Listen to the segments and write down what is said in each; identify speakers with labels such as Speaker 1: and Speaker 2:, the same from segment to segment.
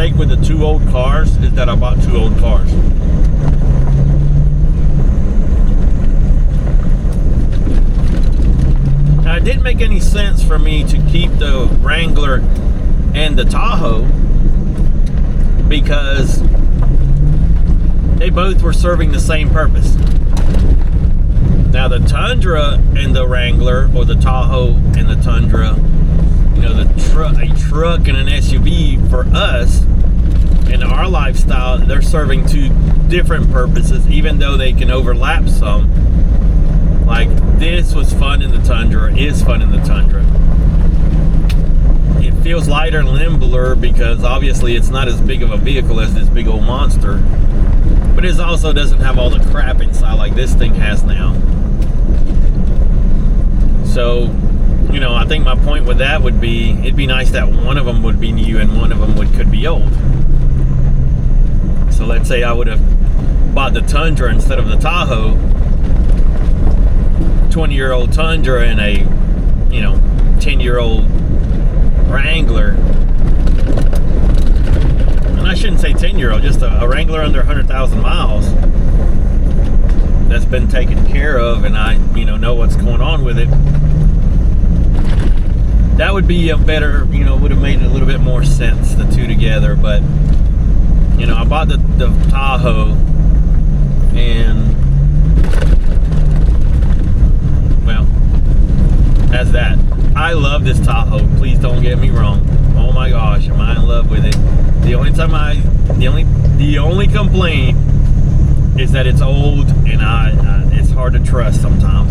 Speaker 1: mistake with the 2 old cars is that I bought 2 old cars. Now, it didn't make any sense for me to keep the Wrangler and the Tahoe because they both were serving the same purpose. Now, the Tundra and the Wrangler, or the Tahoe and the Tundra, you know, a truck and an SUV for us in our lifestyle, they're serving 2 different purposes, even though they can overlap some. Like, this was fun in the Tundra, is fun in the Tundra. It feels lighter and limbler because obviously it's not as big of a vehicle as this big old monster, but it also doesn't have all the crap inside like this thing has now. So, you know, I think my point with that would be, it'd be nice that one of them would be new and one of them could be old. So let's say I would have bought the Tundra instead of the Tahoe, 20-year-old Tundra and a, you know, 10-year-old Wrangler. And I shouldn't say 10-year-old, just a Wrangler under 100,000 miles that's been taken care of, and I, you know what's going on with it. That would be a better, you know, would have made a little bit more sense, the 2 together. But, you know, I bought the Tahoe, and, well, that's that. I love this Tahoe, please don't get me wrong. Oh my gosh, am I in love with it. The only complaint is that it's old, and it's hard to trust sometimes.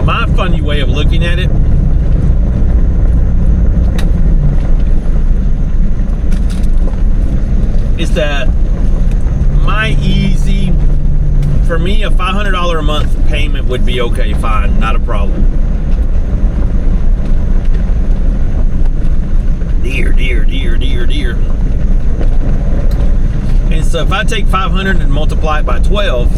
Speaker 1: My funny way of looking at it is that my easy, for me, a $500 a month payment would be okay, fine, not a problem. Dear. And so if I take 500 and multiply it by 12,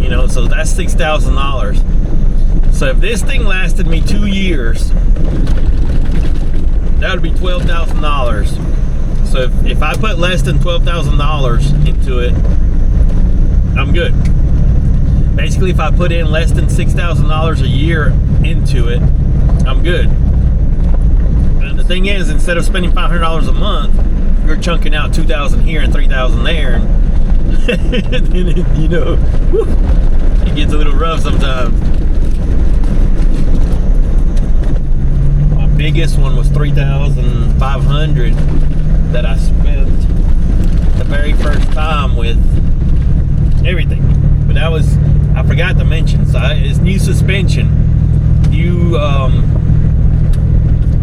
Speaker 1: you know, so that's $6,000. So if this thing lasted me 2 years, that would be $12,000. So if I put less than $12,000 into it, I'm good. Basically, if I put in less than $6,000 a year into it, I'm good. And the thing is, instead of spending $500 a month, you're chunking out $2,000 here and $3,000 there, and then it, you know, whew, it gets a little rough sometimes. My biggest one was $3,500 that I spent the very first time with everything. But that was, I forgot to mention, so it's new suspension, new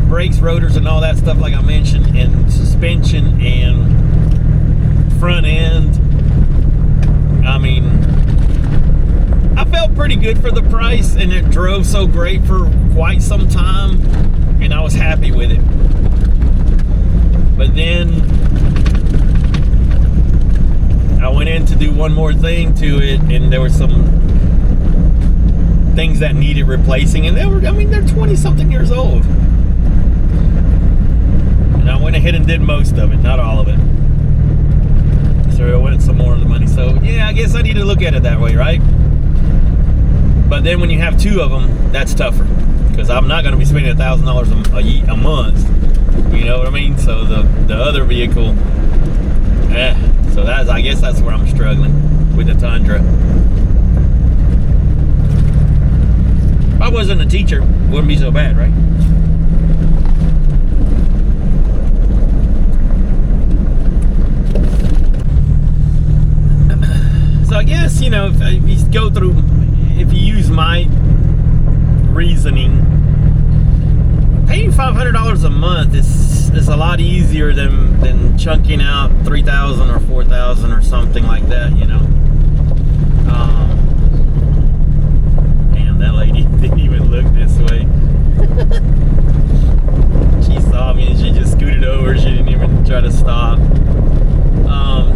Speaker 1: brakes, rotors, and all that stuff like I mentioned, and suspension and front end. I mean, I felt pretty good for the price, and it drove so great for quite some time, and I was happy with it. But then I went in to do one more thing to it, and there were some things that needed replacing, and they're 20-something years old. And I went ahead and did most of it, not all of it. So I went some more of the money. So yeah, I guess I need to look at it that way, right? But then when you have 2 of them, that's tougher, because I'm not going to be spending $1,000 a month. You know what I mean? So the other vehicle, so I guess that's where I'm struggling with the Tundra. If I wasn't a teacher, it wouldn't be so bad, right? So I guess, you know, if you go through, if you use my reasoning, paying $500 a month is a lot easier than chunking out $3,000 or $4,000 or something like that, you know. Damn, that lady didn't even look this way. She saw me and she try to stop.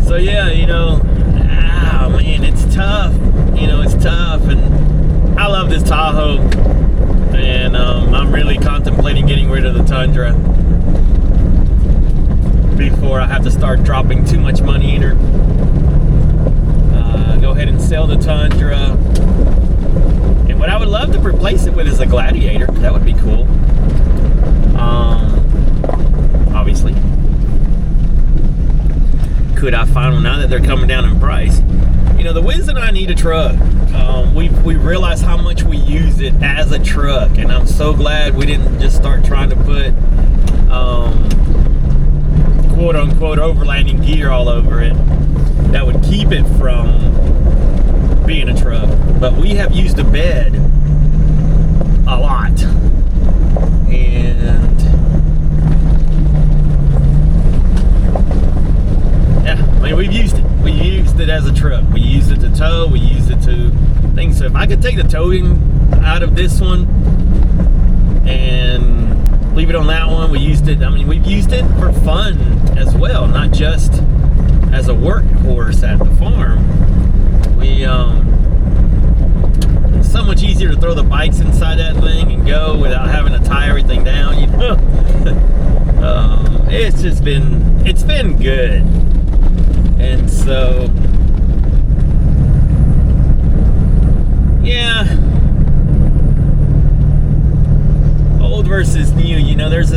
Speaker 1: So yeah, you know, man, it's tough. You know, it's tough, and I love this Tahoe, and I'm really contemplating getting rid of the Tundra before I have to start dropping too much money in her. Go ahead and sell the Tundra, and what I would love to replace it with is a Gladiator. That would be cool. Obviously, could I find one now that they're coming down in price? You know, the Wiz and I need a truck. We realized how much we use it as a truck, and I'm so glad we didn't just start trying to put quote unquote overlanding gear all over it that would keep it from being a truck. But we have used a bed a lot, and yeah, I mean, we've used it. We used it as a truck. We used it to tow. We used it to things. So if I could take the towing out of this one and leave it on that one, we used it. I mean, we've used it for fun as well, not just as a workhorse at the farm. It's so much easier to throw the bikes inside that thing and go without having to tie everything down. You know, it's been good. And so, yeah, old versus new. You know, there's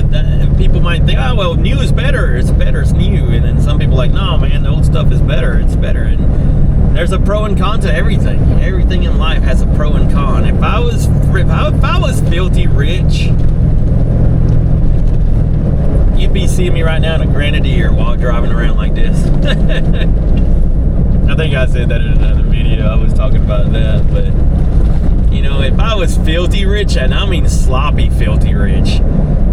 Speaker 1: people might think, oh well, new is better. It's better. It's new. And then some people are like, no, man, the old stuff is better. It's better. And there's a pro and con to everything. Everything in life has a pro and con. If I was filthy rich, you'd be seeing me right now in a Grenadier while driving around like this. I think I said that in another video. I was talking about that, but you know, if I was filthy rich, and I mean sloppy filthy rich,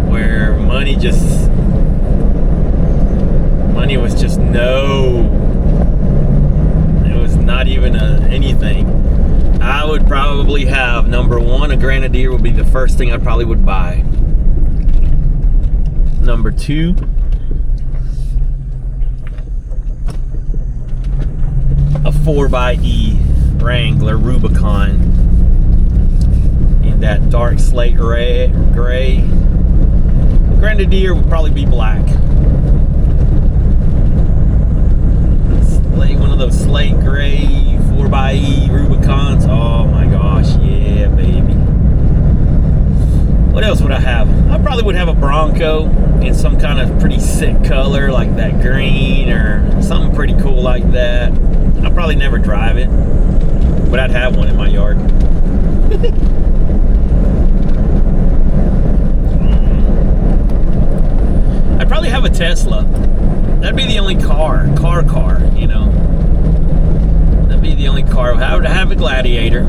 Speaker 1: where money was just it was not even anything, I would probably have, number one, a Grenadier would be the first thing I probably would buy. Number two, a 4xe Wrangler Rubicon in that dark slate gray. Grenadier would probably be black. One of those slate gray 4xe Rubicons. Oh my gosh, yeah, baby. What else would I have? I probably would have a Bronco in some kind of pretty sick color, like that green or something pretty cool like that. I'd probably never drive it, but I'd have one in my yard. I'd probably have a Tesla. That'd be the only car, you know. That'd be the only car. I would have a Gladiator.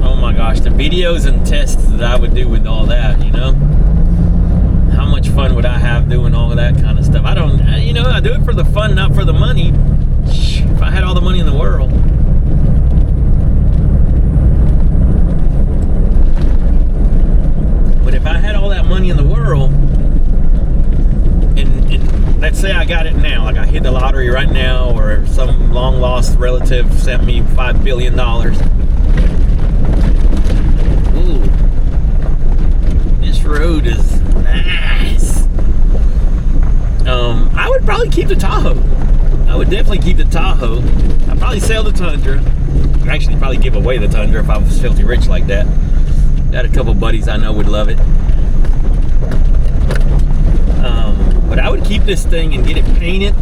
Speaker 1: Oh my gosh, the videos and tests that I would do with all that, you know. How much fun would I have doing all of that kind of stuff? I do it for the fun, not for the money. If I had all the money in the world. But if I had all that money in the world, and let's say I got it now, like I hit the lottery right now, or some long lost relative sent me $5 billion. Ooh, this road is nice. I would probably keep the Tahoe. I would definitely keep the Tahoe. I'd probably sell the Tundra. I'd actually probably give away the Tundra if I was filthy rich like that. Got a couple buddies I know would love it. But I would keep this thing and get it painted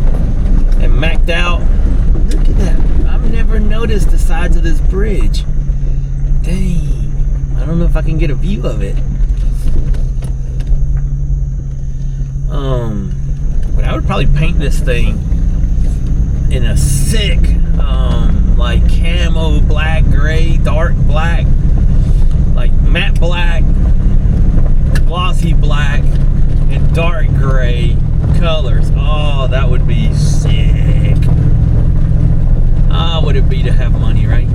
Speaker 1: and macked out. Look at that. I've never noticed the sides of this bridge. Dang. I don't know if I can get a view of it. But I would probably paint this thing in a sick, like camo black, gray, dark black, like matte black, glossy black, and dark gray colors. Oh, that would be sick. Ah, would it be to have money, right?